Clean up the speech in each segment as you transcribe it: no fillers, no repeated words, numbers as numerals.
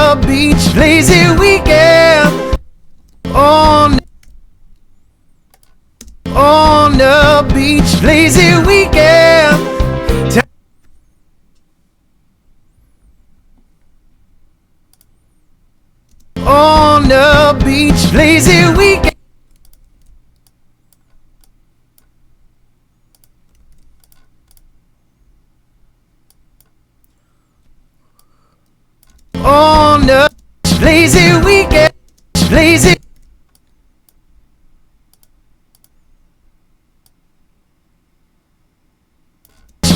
the beach, lazy weekend. On the beach, lazy weekend. On the beach, lazy weekend. On the lazy weekend, lazy.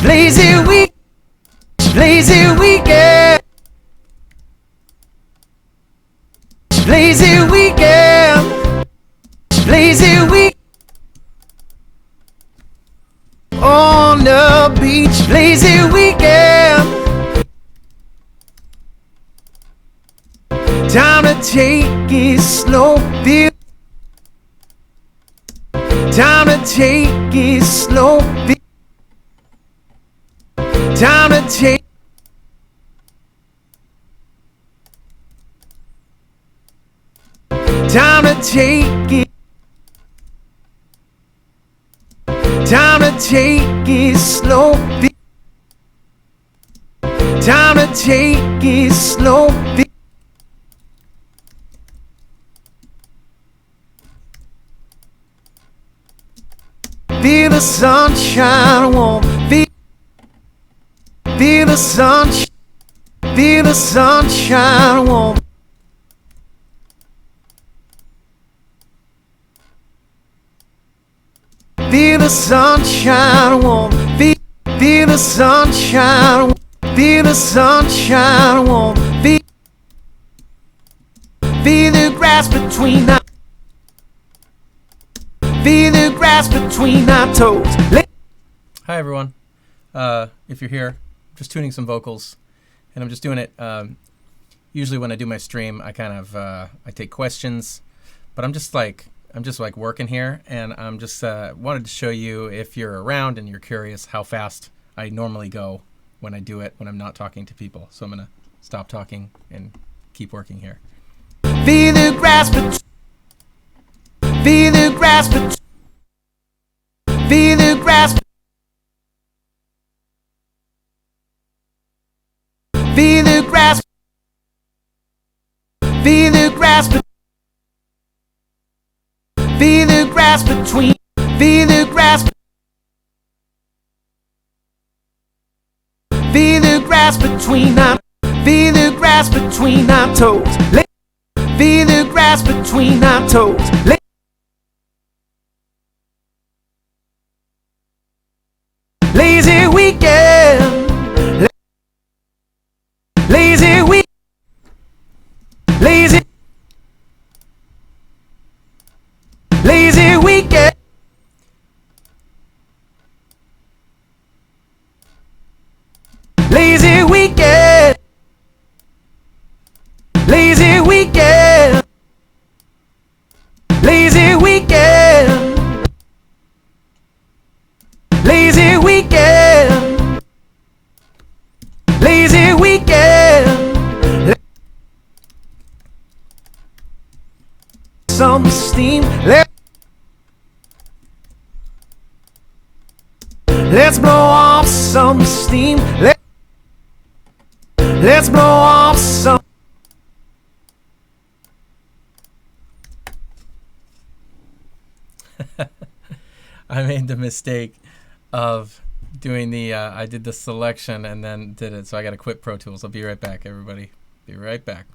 Lazy week, lazy weekend, lazy weekend, lazy week. On the beach, lazy weekend. Time to take it slow, feel. Time to take it slow, feel. Time to take. Time to take it. Time to take it slow. Time to take it slow. Feel the sunshine warm. Feel the sunshine. Feel the sunshine warm. Feel the sunshine warm. Feel the sunshine. Feel the sunshine warm. Feel the grass between our. Feel the grass between our toes. Hi everyone. If you're here, just tuning some vocals, and I'm just doing it. Usually when I do my stream, I kind of I take questions, but I'm just like working here, and I'm just wanted to show you, if you're around and you're curious, how fast I normally go when I do it when I'm not talking to people. So I'm gonna stop talking and keep working here. Feel the grass between. Feel the grass between. Feel the grass. Feel the grass. Feel the grass. Feel the grass between. Feel the grass. Feel the grass between our. Feel the grass between our toes. Feel the grass between our toes. Lazy weekend. Lazy week. Lazy. Lazy weekend. Lazy weekend. Lazy weekend. Lazy weekend. Lazy weekend. Lazy weekend. Some steam. Let's blow off some steam. Let's blow off some. I made the mistake of doing the, I did the selection and then did it, so I gotta quit Pro Tools. I'll be right back, everybody. Be right back.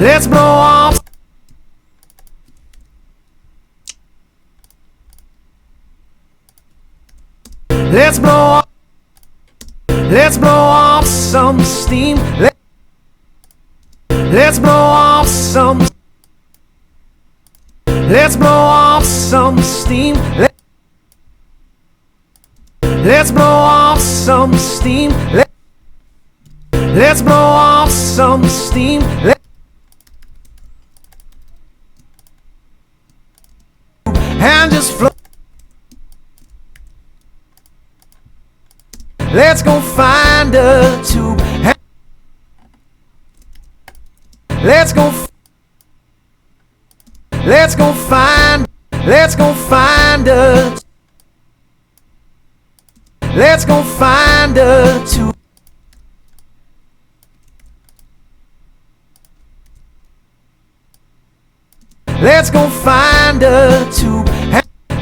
Let's blow off. Let's blow off. Let's blow off some steam. Let's blow off some. Let's blow off some steam. Let's blow off some steam. Let's blow off some steam. And just float. Let's go find a tube. Let's go. Let's go find. Let's go find a. Let's go find a tube. Let's go find a tube.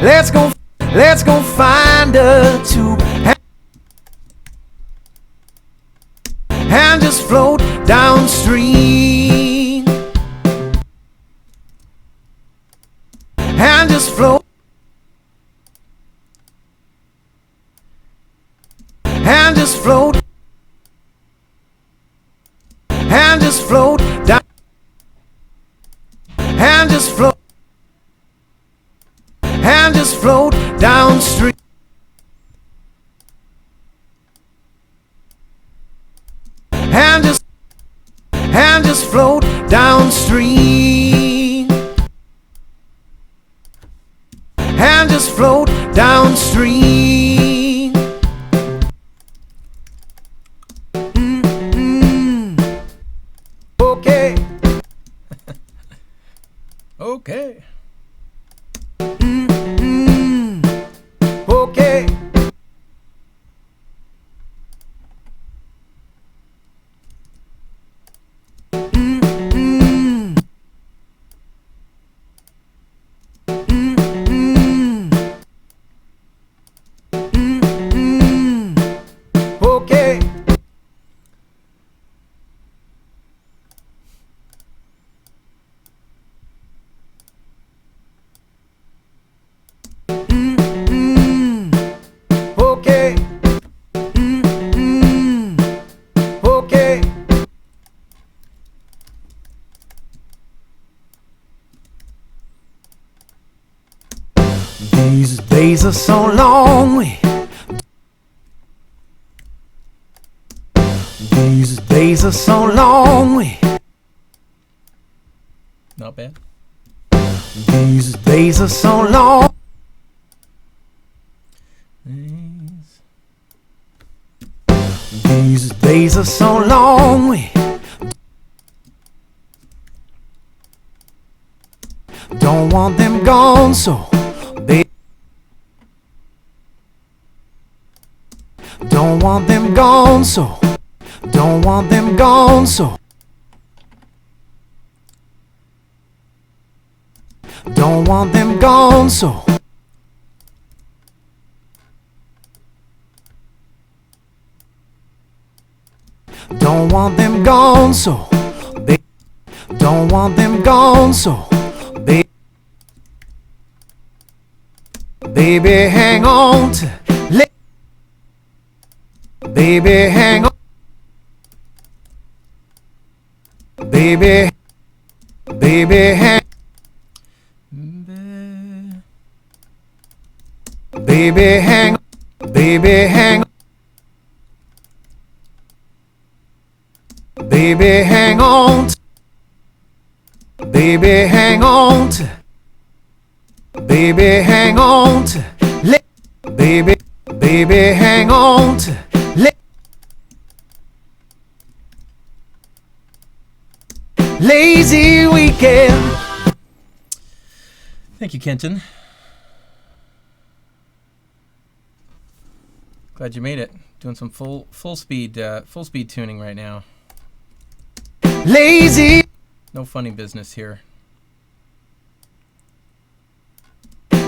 Let's go find a tube. And just float downstream. And just float. And just float. And just float down. And just float. And just float downstream. And just float downstream. And just float downstream. Okay. Okay. Okay. Okay. Okay. Okay. These days are so long. These days are so long. Not bad. These days are so long. These days are so long. Don't want them gone, so baby. Don't want them gone, so. Don't want them gone, so. Don't want them gone, so. Don't want them gone, so. Don't want them gone, so. Baby, hang on to. Baby, hang on. Baby, baby, hang. Baby, hang. Baby, hang. Baby, hang on. Baby, hang on to. Baby, hang on to. Baby, baby, hang on to. Lazy weekend. Thank you, Kenton. Glad you made it. Doing some full speed tuning right now. Lazy. No funny business here.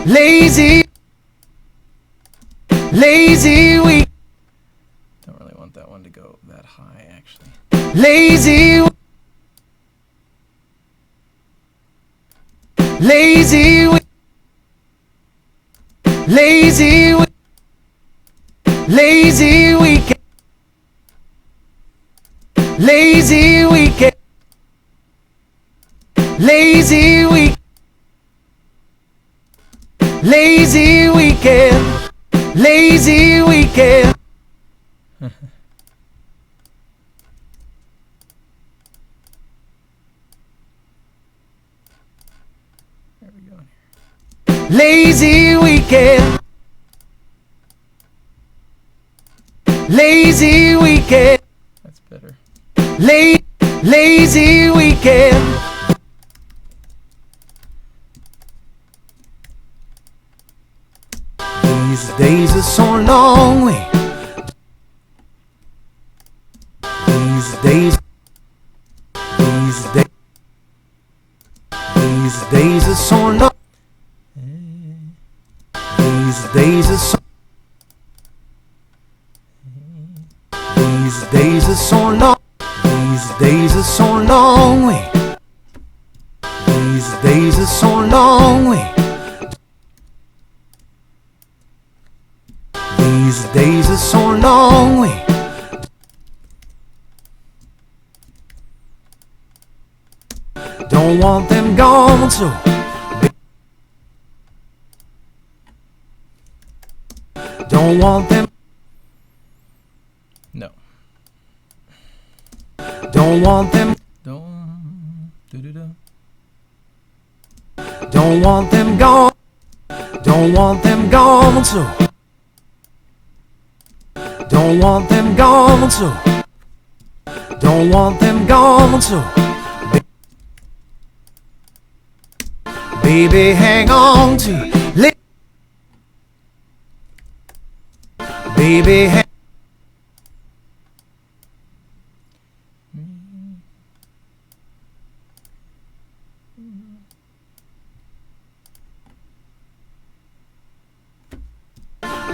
Lazy. Lazy week. Don't really want that one to go that high, actually. Lazy. Lazy week. Lazy week. Lazy weekend. Lazy weekend. Lazy week. Lazy weekend. Lazy weekend. There we go. Lazy weekend. Lazy weekend. That's better. Lazy weekend. These days are so long. These days are so long. These days are so. These days are so long. These days are so long. These days are so long. These days are so long. Don't want them gone, so don't want them. No. Don't want them. Don't. Do-do-do. Don't want them gone. Don't want them gone, so don't want them gone, so don't want them gone, so baby, hang on to baby,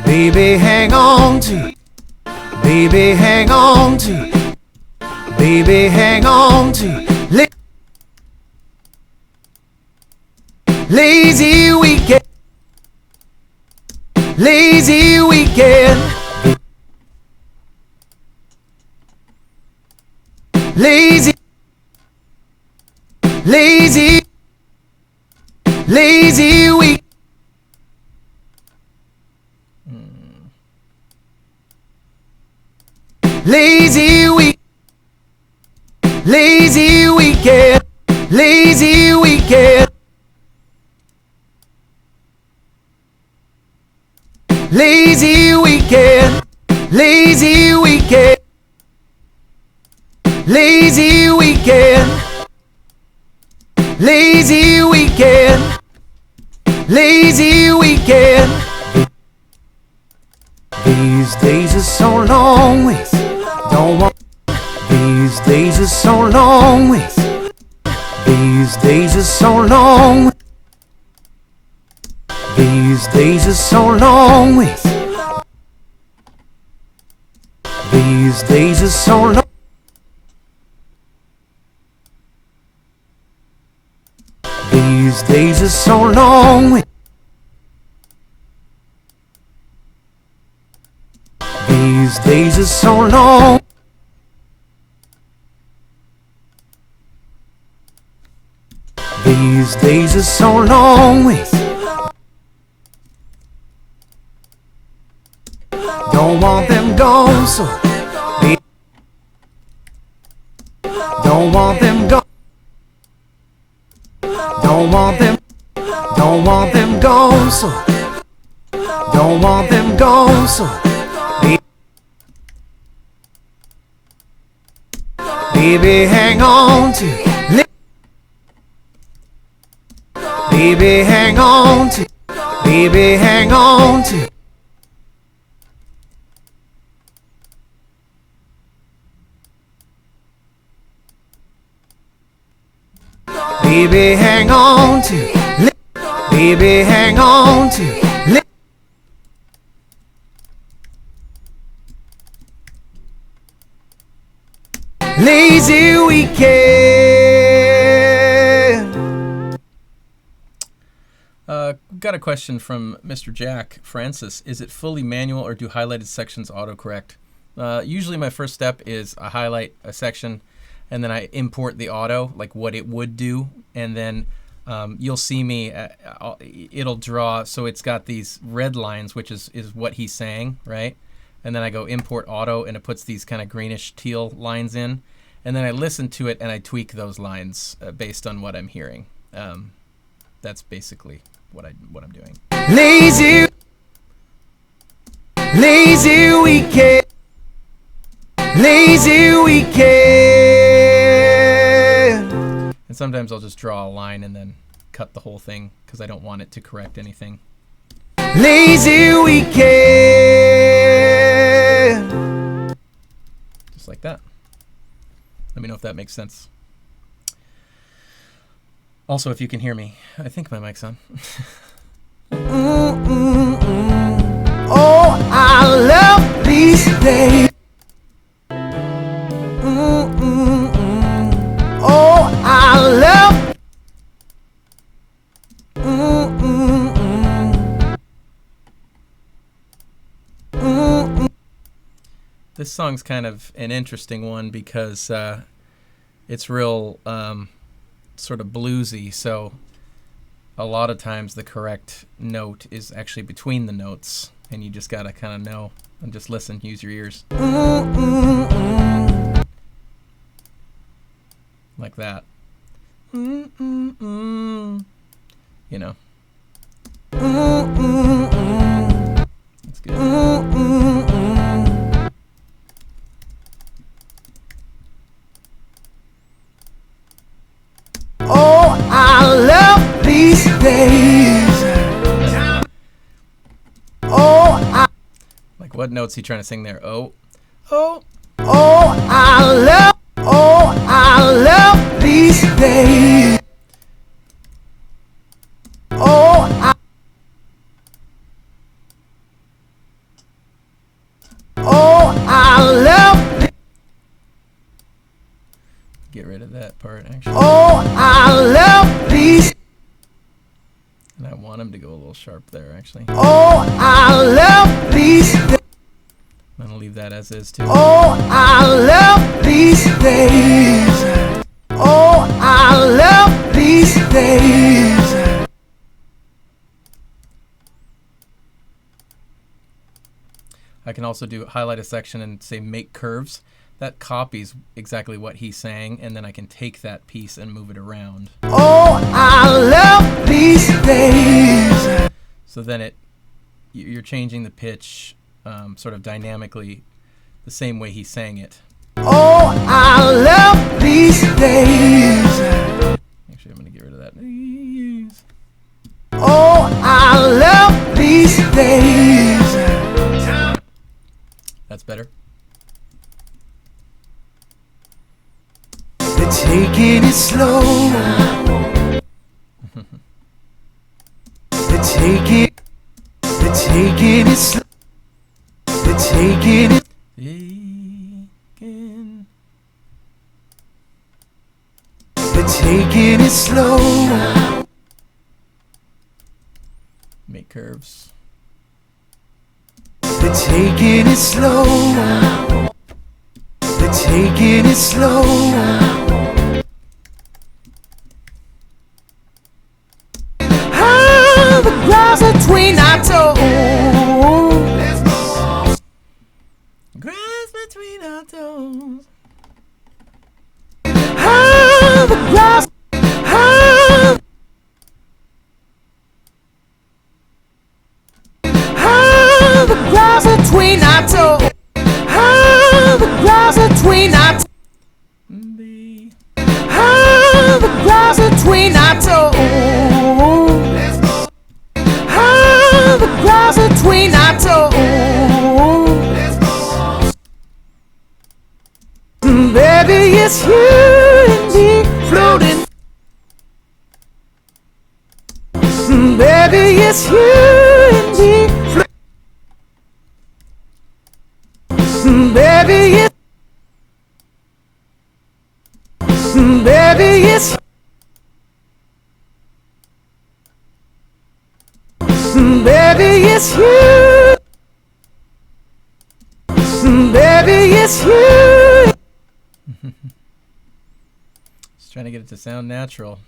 baby, hang on to baby, hang on to baby, hang on to lazy weekend. Lazy weekend. Lazy. Lazy. Lazy week. Lazy week. Lazy weekend. Lazy weekend. Lazy weekend. Lazy weekend. Lazy weekend. Lazy weekend. Lazy weekend. These days are so long. Don't want. These days are so long. These days are so long. These days are so long. These days are so long. These days are so long. These days are so long. These days are so long. Don't want them gone, so don't want them gone. Don't want them. Don't want them gone, so don't want them gone, so baby, hang on to baby, hang on to baby, hang on to baby, hang on to baby, hang on to lazy weekend. got a question from Mr. Jack Francis. Is it fully manual or do highlighted sections autocorrect? Usually my first step is I highlight a section and then I import the auto, like what it would do. And then you'll see me, it'll draw, so it's got these red lines, which is what he's saying, right? And then I go import auto and it puts these kind of greenish teal lines in. And then I listen to it and I tweak those lines based on what I'm hearing. That's basically what I'm doing. Lazy weekend. Lazy weekend. And sometimes I'll just draw a line and then cut the whole thing because I don't want it to correct anything. Lazy weekend. Just like that. Let me know if that makes sense. Also, if you can hear me, I think my mic's on. Oh, I love these days. Oh, I love. This song's kind of an interesting one because it's real sort of bluesy, so a lot of times the correct note is actually between the notes, and you just gotta kind of know and just listen, use your ears. Like that. You know. That's good. Oh, I love these days. Oh, Like what note's he trying to sing there? Oh. Oh. oh, I love. Oh, I love these days. Oh, I love. Get rid of that part, actually. Oh, I love these. And I want him to go a little sharp there, actually. Oh, I love these. I'm gonna leave that as is, too. Oh, I love these days. Oh, I love these days. I can also highlight a section and say make curves. That copies exactly what he's saying, and then I can take that piece and move it around. Oh, I love these days. So then you're changing the pitch sort of dynamically the same way he's saying it. Oh, I love these days. Actually, I'm going to get rid of that. Oh, I love these days. That's better. They're taking it slow. They're taking it slow. They're taking it. They're taking it slow. Make curves. They're taking it slow. They're taking it slow. Ah, the grass between our toes. Grass between our toes. Ah, the grass. Ah, ah, the grass between our toes. Ah, the grass between our toes. Ah, the grass between our toes. Ah, the grass between our toes. Baby, it's you and me floating. Baby, it's you and me floating. Baby, it's. Baby, it's. Baby, it's you. Baby, it's you. Just trying to get it to sound natural.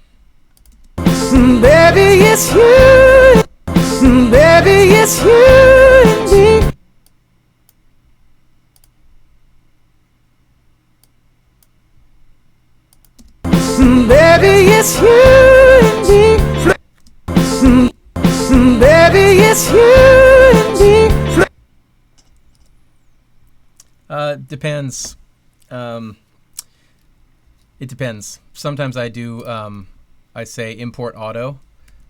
Baby, it's you. Baby, it's you. Baby, it's you. Baby, it's you. Depends. It depends. Sometimes I do. I say import auto,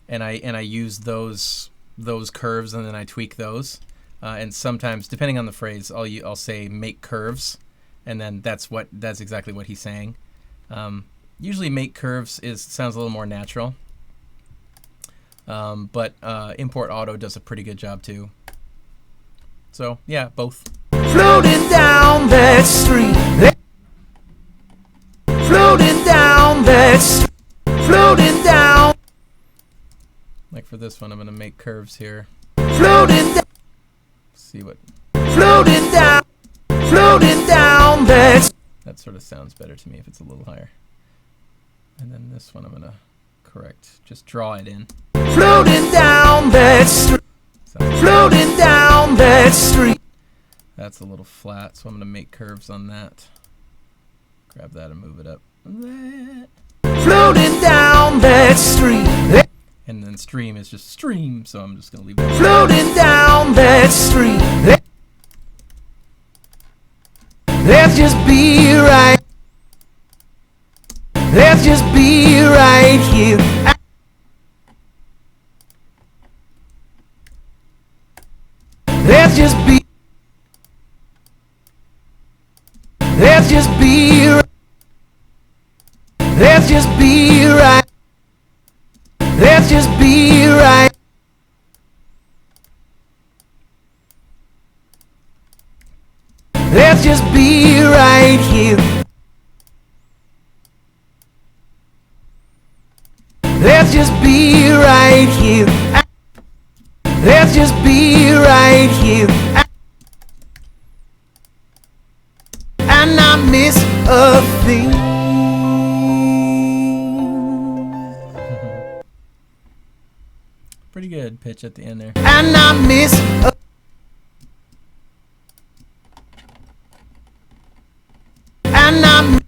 and I use those curves, and then I tweak those. And sometimes, depending on the phrase, I'll say make curves, and then that's exactly what he's saying. Usually, make curves sounds a little more natural. But import auto does a pretty good job too. So yeah, both. Floating down that street. Floating down that street. Floating down. Like for this one, I'm gonna make curves here. Floating down. See what. Floating down. Floating down that. That sort of sounds better to me if it's a little higher. And then this one I'm gonna correct. Just draw it in. Floating down that street. Floating down that street. That's a little flat, so I'm gonna make curves on that. Grab that and move it up. Floating down that street. And then stream is just stream, so I'm just gonna leave it. Floating down that street. Let's just be right. Let's just be right here. Let's just be. Let's just be. Let's just be right. Let's just be right. Let's just be right here. Let's just be right here. Let's just be right here. And I miss a thing. Pretty good pitch at the end there. And I miss a. And I.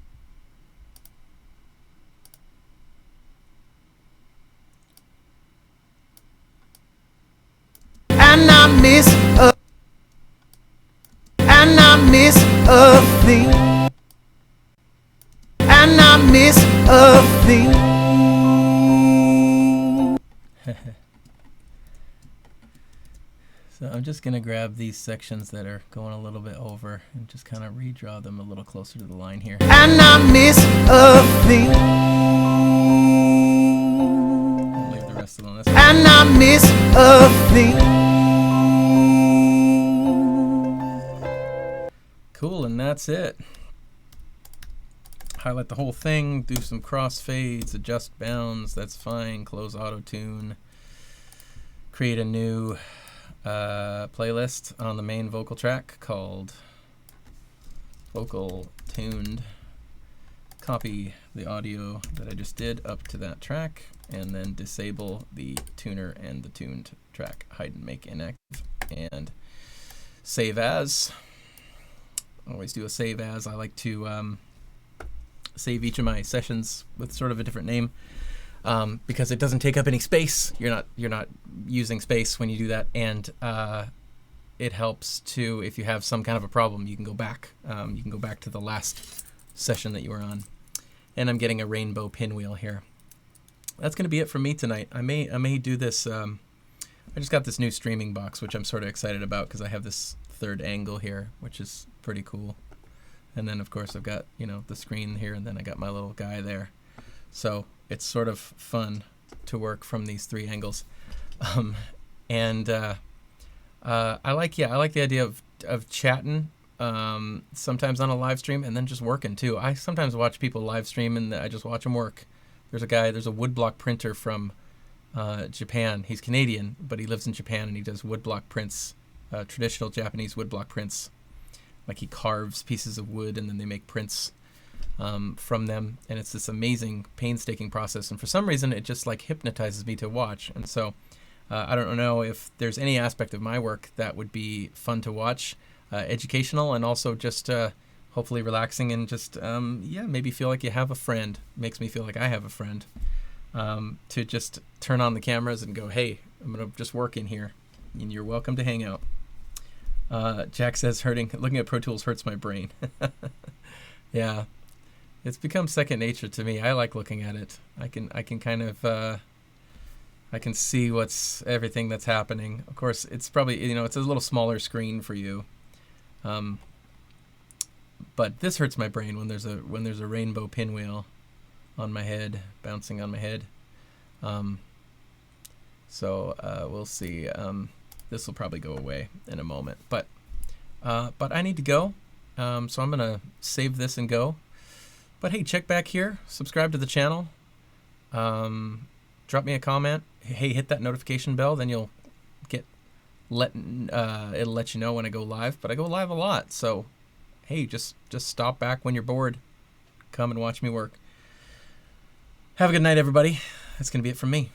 And I miss a. And I miss a thing. And I miss a thing. So I'm just gonna grab these sections that are going a little bit over and just kind of redraw them a little closer to the line here. And I miss a thing. I'll leave the rest alone. And I miss a thing. Cool, and that's it. Highlight the whole thing, do some crossfades, adjust bounds, that's fine, close auto-tune, create a new playlist on the main vocal track called Vocal Tuned. Copy the audio that I just did up to that track, and then disable the tuner and the tuned track, hide and make inactive, and save as. Always do a save as. I like to save each of my sessions with sort of a different name, because it doesn't take up any space. You're not using space when you do that, and it helps to, if you have some kind of a problem, you can go back. You can go back to the last session that you were on. And I'm getting a rainbow pinwheel here. That's going to be it from me tonight. I may do this. I just got this new streaming box, which I'm sort of excited about because I have this third angle here, which is pretty cool. And then of course I've got, you know, the screen here, and then I got my little guy there. So it's sort of fun to work from these three angles. I like the idea of chatting sometimes on a live stream, and then just working too. I sometimes watch people live stream and I just watch them work. There's a woodblock printer from Japan. He's Canadian, but he lives in Japan, and he does woodblock prints, traditional Japanese woodblock prints. Like he carves pieces of wood, and then they make prints from them, and it's this amazing, painstaking process. And for some reason, it just like hypnotizes me to watch. And so I don't know if there's any aspect of my work that would be fun to watch, educational, and also just hopefully relaxing, and just maybe feel like you have a friend. Makes me feel like I have a friend. To just turn on the cameras and go, hey, I'm gonna just work in here, and you're welcome to hang out. Jack says looking at Pro Tools hurts my brain. Yeah, it's become second nature to me. I like looking at it. I can kind of I can see everything that's happening. Of course, it's probably, it's a little smaller screen for you. But this hurts my brain when there's a rainbow pinwheel on my head, bouncing on my head. So we'll see. This will probably go away in a moment. But I need to go. So I'm gonna save this and go. But hey, check back here. Subscribe to the channel. Drop me a comment. Hey, hit that notification bell. Then you'll it'll let you know when I go live. But I go live a lot. So hey, just stop back when you're bored. Come and watch me work. Have a good night, everybody. That's going to be it from me.